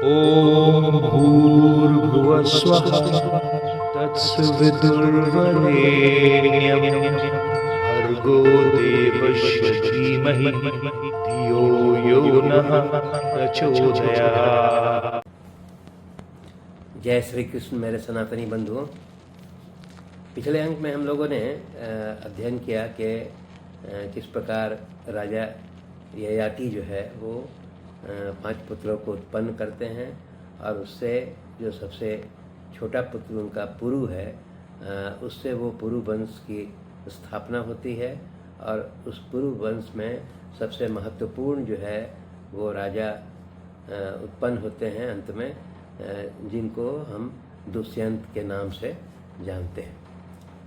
ॐ भूर्भुवः स्वः तत्सवितुर्वरेण्यं भर्गो देवस्य धीमहि धियो यो नः प्रचोदयात्। जय श्री कृष्ण मेरे सनातनी बंधुओं। पिछले अंक में हम लोगों ने अध्ययन किया कि किस प्रकार राजा ययाति जो है वो 5 पुत्रों को उत्पन्न करते हैं और उससे जो सबसे छोटा पुत्र उनका पुरु है उससे वो पुरु वंश की स्थापना होती है और उस पुरु वंश में सबसे महत्वपूर्ण जो है वो राजा उत्पन्न होते हैं अंत में, जिनको हम दुष्यंत के नाम से जानते हैं।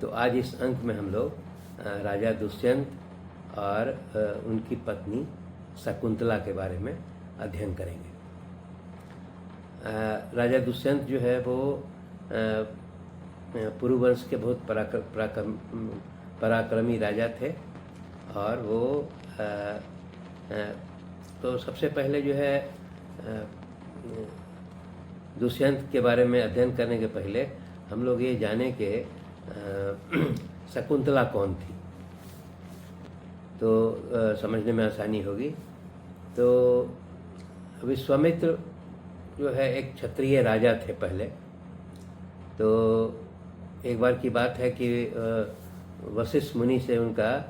तो आज इस अंक में हम लोग राजा दुष्यंत और उनकी पत्नी शकुंतला के बारे में अध्ययन करेंगे। राजा दुष्यंत जो है वो पुरुवंश के बहुत पराक्रमी राजा थे और वो तो सबसे पहले जो है दुष्यंत के बारे में अध्ययन करने के पहले हम लोग ये जाने कि शकुंतला कौन थी, तो समझने में आसानी होगी। तो विश्वामित्र जो है एक क्षत्रिय राजा थे पहले। तो एक बार की बात है कि वशिष्ठ मुनि से उनका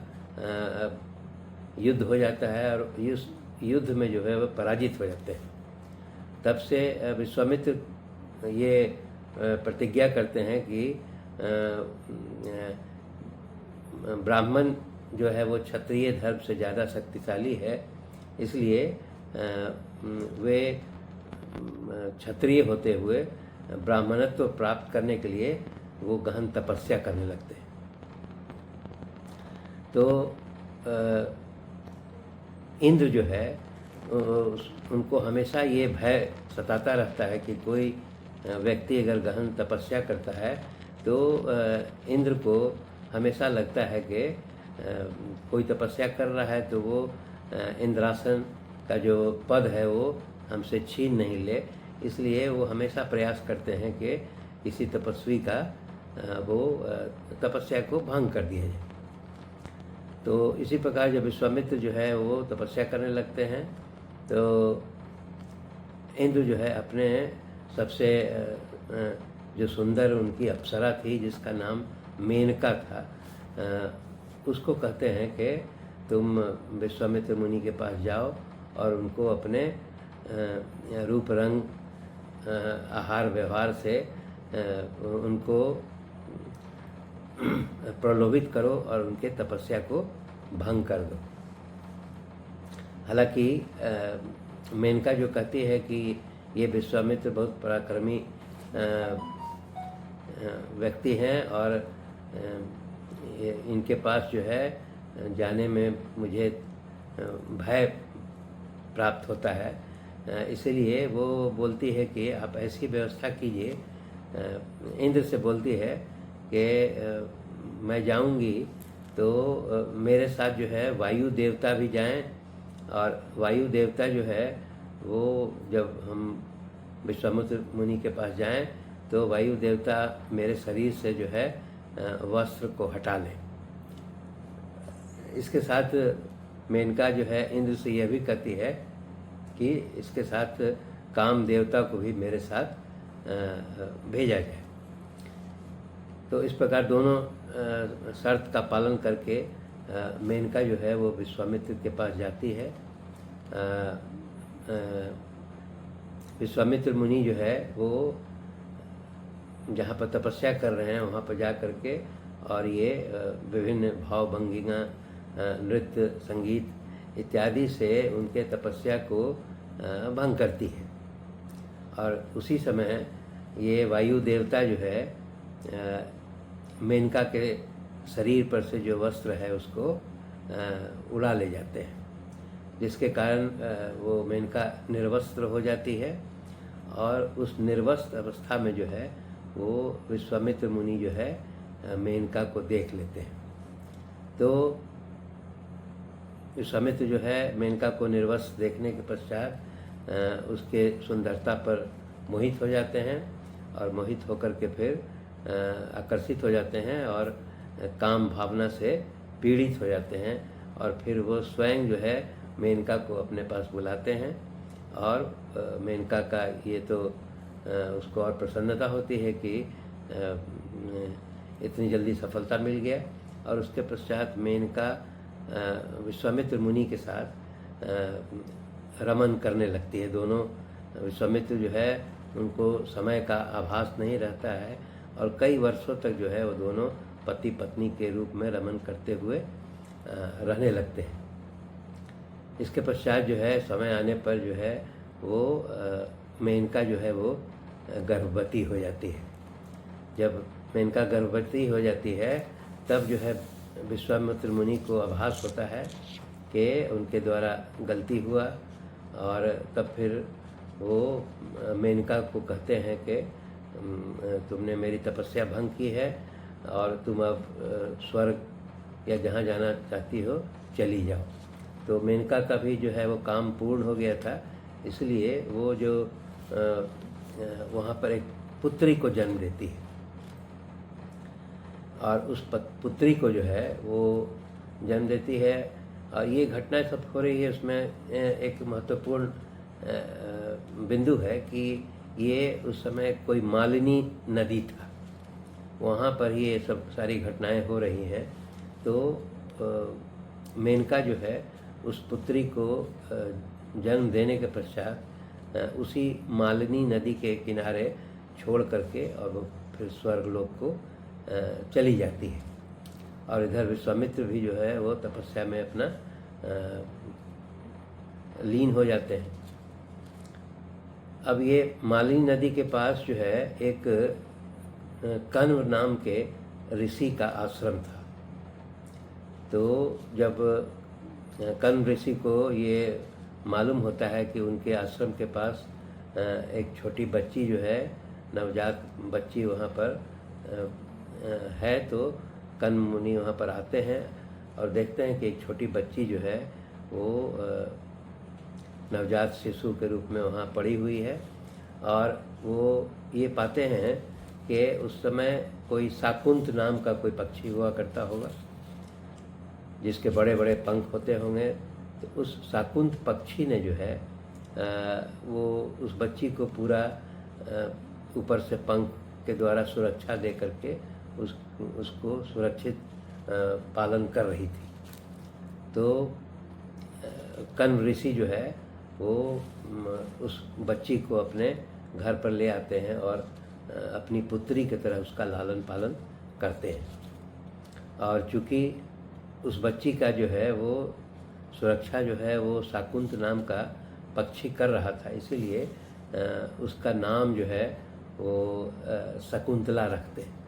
युद्ध हो जाता है और युद्ध में जो है वह पराजित हो जाते हैं। तब से विश्वामित्र ये प्रतिज्ञा करते हैं कि ब्राह्मण जो है वो क्षत्रिय धर्म से ज़्यादा शक्तिशाली है, इसलिए वे क्षत्रिय होते हुए ब्राह्मणत्व प्राप्त करने के लिए वो गहन तपस्या करने लगते हैं। तो इंद्र जो है उनको हमेशा ये भय सताता रहता है कि कोई व्यक्ति अगर गहन तपस्या करता है तो इंद्र को हमेशा लगता है कि कोई तपस्या कर रहा है तो वो इंद्रासन का जो पद है वो हमसे छीन नहीं ले, इसलिए वो हमेशा प्रयास करते हैं कि किसी तपस्वी का वो तपस्या को भंग कर दिया जाए। तो इसी प्रकार जब विश्वामित्र जो है वो तपस्या करने लगते हैं तो इंद्र जो है अपने सबसे जो सुंदर उनकी अप्सरा थी जिसका नाम मेनका था, उसको कहते हैं कि तुम विश्वामित्र मुनि के पास जाओ और उनको अपने रूप रंग आहार व्यवहार से उनको प्रलोभित करो और उनके तपस्या को भंग कर दो। हालांकि मेनका जो कहती है कि ये विश्वामित्र बहुत पराक्रमी व्यक्ति हैं और इनके पास जो है जाने में मुझे भय प्राप्त होता है, इसलिए वो बोलती है कि आप ऐसी व्यवस्था कीजिए। इंद्र से बोलती है कि मैं जाऊंगी तो मेरे साथ जो है वायु देवता भी जाएं, और वायु देवता जो है वो जब हम विश्वामित्र मुनि के पास जाएं तो वायु देवता मेरे शरीर से जो है वस्त्र को हटा लें। इसके साथ मेनका जो है इंद्र से यह भी कहती है कि इसके साथ काम देवता को भी मेरे साथ भेजा जाए। तो इस प्रकार दोनों शर्त का पालन करके मेनका जो है वो विश्वामित्र के पास जाती है। विश्वामित्र मुनि जो है वो जहाँ पर तपस्या कर रहे हैं वहाँ पर जा कर के और ये विभिन्न भाव भंगिमा नृत्य संगीत इत्यादि से उनके तपस्या को भंग करती है। और उसी समय ये वायु देवता जो है मेनका के शरीर पर से जो वस्त्र है उसको उड़ा ले जाते हैं, जिसके कारण वो मेनका निर्वस्त्र हो जाती है। और उस निर्वस्त्र अवस्था में जो है वो विश्वामित्र मुनि जो है मेनका को देख लेते हैं। तो विश्वामित्र जो है मेनका को निर्वस्त्र देखने के पश्चात उसके सुंदरता पर मोहित हो जाते हैं और मोहित होकर के फिर आकर्षित हो जाते हैं और काम भावना से पीड़ित हो जाते हैं और फिर वो स्वयं जो है मेनका को अपने पास बुलाते हैं और मेनका का ये तो उसको और प्रसन्नता होती है कि इतनी जल्दी सफलता मिल गया। और उसके पश्चात मेनका विश्वामित्र मुनि के साथ रमन करने लगती है। दोनों विश्वामित्र जो है उनको समय का आभास नहीं रहता है और कई वर्षों तक जो है वो दोनों पति पत्नी के रूप में रमन करते हुए रहने लगते हैं। इसके पश्चात जो है समय आने पर जो है वो मेनका जो है वो गर्भवती हो जाती है। जब मेनका गर्भवती हो जाती है तब जो है विश्वामित्र मुनि को आभास होता है कि उनके द्वारा गलती हुआ और तब फिर वो मेनका को कहते हैं कि तुमने मेरी तपस्या भंग की है और तुम अब स्वर्ग या जहाँ जाना चाहती हो चली जाओ। तो मेनका का भी जो है वो काम पूर्ण हो गया था, इसलिए वो जो वहाँ पर एक पुत्री को जन्म देती है और उस पुत्री को जो है वो जन्म देती है। और ये घटनाएं सब हो रही है, उसमें एक महत्वपूर्ण बिंदु है कि ये उस समय कोई मालिनी नदी था, वहाँ पर ही ये सब सारी घटनाएं हो रही हैं। तो मेनका जो है उस पुत्री को जन्म देने के पश्चात उसी मालिनी नदी के किनारे छोड़ करके और वो फिर स्वर्गलोक को चली जाती है। और इधर विश्वामित्र भी जो है वो तपस्या में अपना लीन हो जाते हैं। अब ये मालिनी नदी के पास जो है एक कण्व नाम के ऋषि का आश्रम था। तो जब कण्व ऋषि को ये मालूम होता है कि उनके आश्रम के पास एक छोटी बच्ची जो है, नवजात बच्ची वहाँ पर है, तो कण्व मुनि वहाँ पर आते हैं और देखते हैं कि एक छोटी बच्ची जो है वो नवजात शिशु के रूप में वहाँ पड़ी हुई है। और वो ये पाते हैं कि उस समय कोई शाकुंत नाम का कोई पक्षी हुआ करता होगा जिसके बड़े बड़े पंख होते होंगे। तो उस शाकुंत पक्षी ने जो है वो उस बच्ची को पूरा ऊपर से पंख के द्वारा सुरक्षा दे करके उसको सुरक्षित पालन कर रही थी। तो कण्व ऋषि जो है वो उस बच्ची को अपने घर पर ले आते हैं और अपनी पुत्री की तरह उसका लालन पालन करते हैं। और चूँकि उस बच्ची का जो है वो सुरक्षा जो है वो शाकुंत नाम का पक्षी कर रहा था, इसीलिए उसका नाम जो है वो शकुंतला रखते हैं।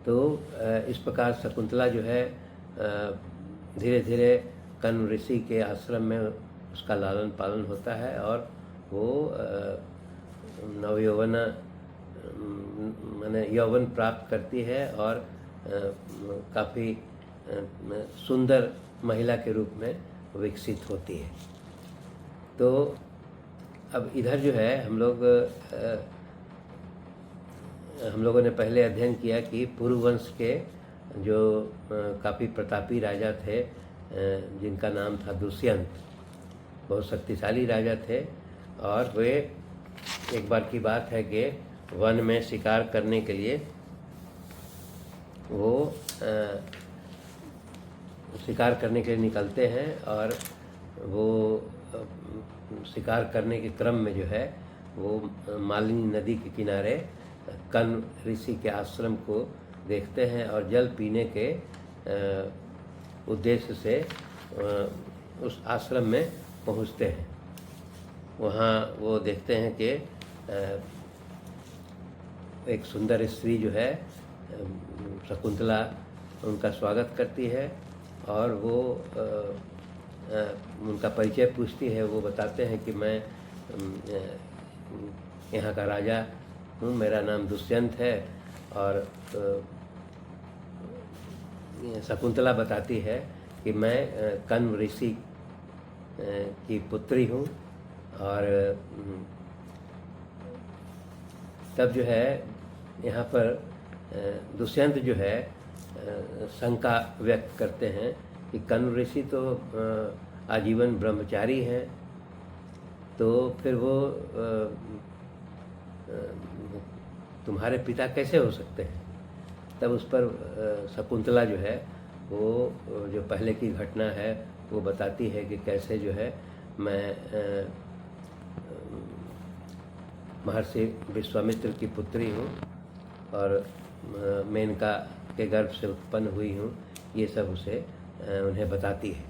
तो इस प्रकार शकुंतला जो है धीरे धीरे कण्व ऋषि के आश्रम में उसका लालन पालन होता है और वो नवयौवन माने यौवन प्राप्त करती है और काफ़ी सुंदर महिला के रूप में विकसित होती है। तो अब इधर जो है हम लोगों ने पहले अध्ययन किया कि पुरुवंश के जो काफ़ी प्रतापी राजा थे जिनका नाम था दुष्यंत, बहुत शक्तिशाली राजा थे। और वे एक बार की बात है कि वन में शिकार करने के लिए वो शिकार करने के लिए निकलते हैं और वो शिकार करने के क्रम में जो है वो मालिनी नदी के किनारे कण्व ऋषि के आश्रम को देखते हैं और जल पीने के उद्देश्य से उस आश्रम में पहुंचते हैं। वहाँ वो देखते हैं कि एक सुंदर स्त्री जो है शकुंतला उनका स्वागत करती है और वो उनका परिचय पूछती है। वो बताते हैं कि मैं यहाँ का राजा हूँ, मेरा नाम दुष्यंत है। और शकुंतला बताती है कि मैं कण्व ऋषि की पुत्री हूँ। और तब जो है यहाँ पर दुष्यंत जो है शंका व्यक्त करते हैं कि कण्व ऋषि तो आजीवन ब्रह्मचारी हैं, तो फिर वो तुम्हारे पिता कैसे हो सकते हैं। तब उस पर शकुंतला जो है वो जो पहले की घटना है वो बताती है कि कैसे जो है मैं महर्षि विश्वामित्र की पुत्री हूँ और मेनका के गर्भ से उत्पन्न हुई हूँ, ये सब उसे उन्हें बताती है।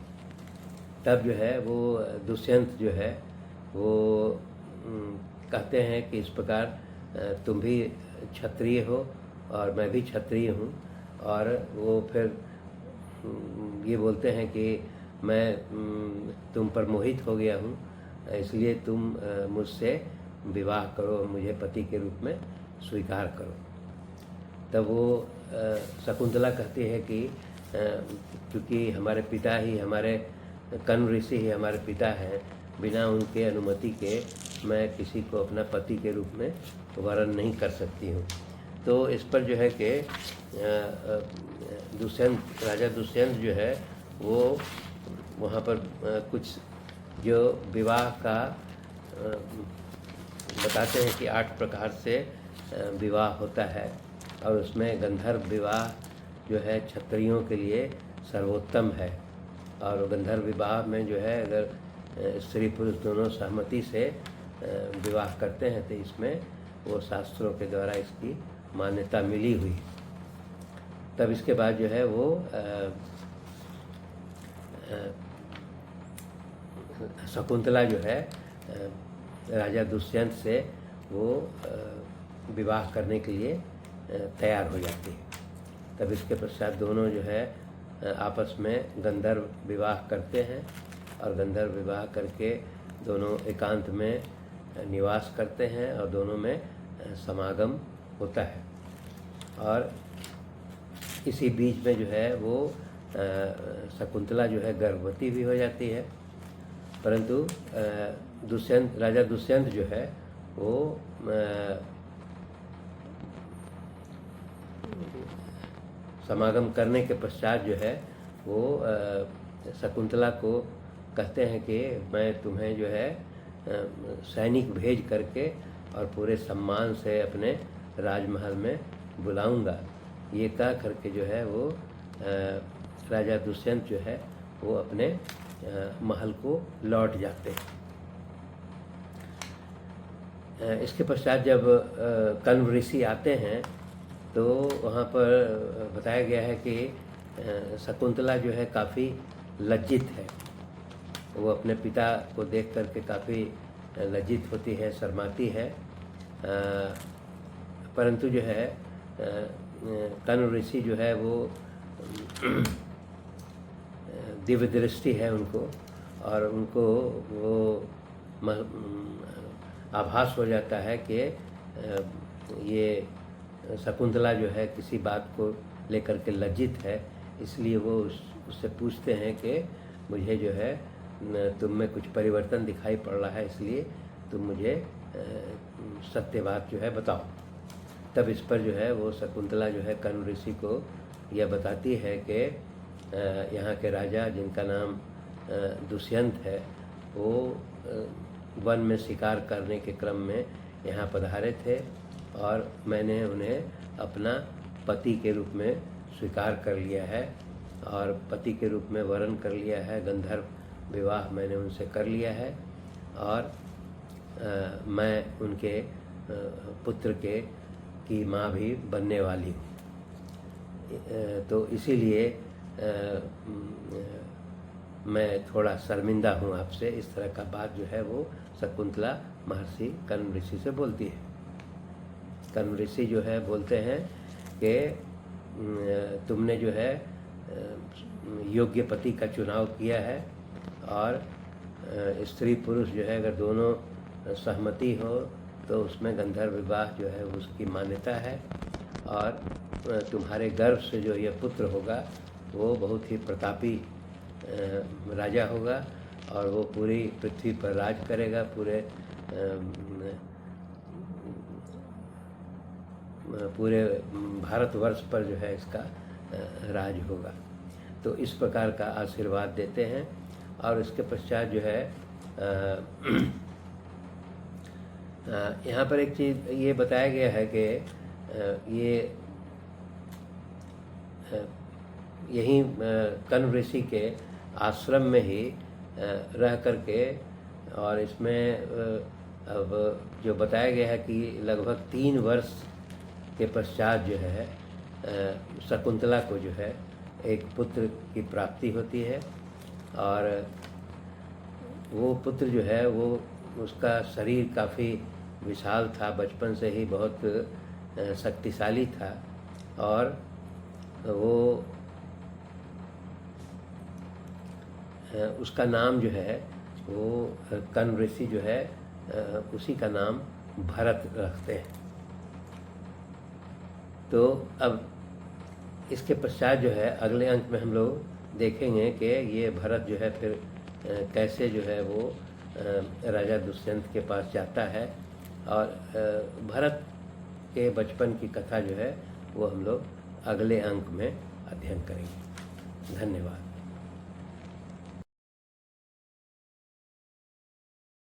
तब जो है वो दुष्यंत जो है वो कहते हैं कि इस प्रकार तुम भी क्षत्रिय हो और मैं भी क्षत्रिय हूँ। और वो फिर ये बोलते हैं कि मैं तुम पर मोहित हो गया हूँ, इसलिए तुम मुझसे विवाह करो, मुझे पति के रूप में स्वीकार करो। तब वो शकुंतला कहती है कि क्योंकि हमारे पिता ही, हमारे कण्व ऋषि ही हमारे पिता हैं, बिना उनके अनुमति के मैं किसी को अपना पति के रूप में वरण नहीं कर सकती हूँ। तो इस पर जो है कि दुष्यंत, राजा दुष्यंत जो है वो वहाँ पर कुछ जो विवाह का बताते हैं कि 8 प्रकार से विवाह होता है, और उसमें गंधर्व विवाह जो है क्षत्रियों के लिए सर्वोत्तम है। और गंधर्व विवाह में जो है अगर स्त्री पुरुष दोनों सहमति से विवाह करते हैं तो इसमें वो शास्त्रों के द्वारा इसकी मान्यता मिली हुई। तब इसके बाद जो है वो शकुंतला जो है राजा दुष्यंत से वो विवाह करने के लिए तैयार हो जाती है। तब इसके पश्चात दोनों जो है आपस में गंधर्व विवाह करते हैं, और गंधर्व विवाह करके दोनों एकांत में निवास करते हैं और दोनों में समागम होता है। और इसी बीच में जो है वो शकुंतला जो है गर्भवती भी हो जाती है, परंतु दुष्यंत, राजा दुष्यंत जो है वो समागम करने के पश्चात जो है वो शकुंतला को कहते हैं कि मैं तुम्हें जो है सैनिक भेज करके और पूरे सम्मान से अपने राजमहल में बुलाऊंगा। ये कह करके जो है वो राजा दुष्यंत जो है वो अपने महल को लौट जाते हैं। इसके पश्चात जब कण्व ऋषि आते हैं तो वहाँ पर बताया गया है कि शकुंतला जो है काफ़ी लज्जित है, वो अपने पिता को देख करके काफ़ी लज्जित होती है, शर्माती है। परंतु जो है कण्व ऋषि जो है वो दिव्य दृष्टि है उनको, और उनको वो आभास हो जाता है कि ये शकुंतला जो है किसी बात को लेकर के लज्जित है, इसलिए वो उससे पूछते हैं कि मुझे जो है तुम में कुछ परिवर्तन दिखाई पड़ रहा है, इसलिए तुम मुझे सत्य बात जो है बताओ। तब इस पर जो है वो शकुंतला जो है कण्व ऋषि को यह बताती है कि यहाँ के राजा जिनका नाम दुष्यंत है वो वन में शिकार करने के क्रम में यहाँ पधारे थे, और मैंने उन्हें अपना पति के रूप में स्वीकार कर लिया है और पति के रूप में वरण कर लिया है। गंधर्व विवाह मैंने उनसे कर लिया है, और मैं उनके पुत्र की माँ भी बनने वाली हूँ। तो इसीलिए मैं थोड़ा शर्मिंदा हूँ आपसे। इस तरह का बात जो है वो शकुंतला महर्षि कण्व ऋषि से बोलती है। कण्व ऋषि जो है बोलते हैं कि तुमने जो है योग्य पति का चुनाव किया है, और स्त्री पुरुष जो है अगर दोनों सहमति हो तो उसमें गंधर्व विवाह जो है उसकी मान्यता है, और तुम्हारे गर्भ से जो यह पुत्र होगा वो बहुत ही प्रतापी राजा होगा, और वो पूरी पृथ्वी पर राज करेगा, पूरे भारतवर्ष पर जो है इसका राज होगा। तो इस प्रकार का आशीर्वाद देते हैं। और इसके पश्चात जो है यहाँ पर एक चीज़ ये बताया गया है कि यहीं कण्व ऋषि के आश्रम में ही रह करके, और इसमें अब जो बताया गया है कि लगभग 3 वर्ष के पश्चात जो है शकुंतला को जो है एक पुत्र की प्राप्ति होती है। और वो पुत्र जो है वो उसका शरीर काफ़ी विशाल था, बचपन से ही बहुत शक्तिशाली था। और वो उसका नाम जो है वो कण्व ऋषि जो है उसी का नाम भरत रखते हैं। तो अब इसके पश्चात जो है अगले अंक में हम लोग देखेंगे कि ये भरत जो है फिर कैसे जो है वो राजा दुष्यंत के पास जाता है, और भरत के बचपन की कथा जो है वो हम लोग अगले अंक में अध्ययन करेंगे। धन्यवाद।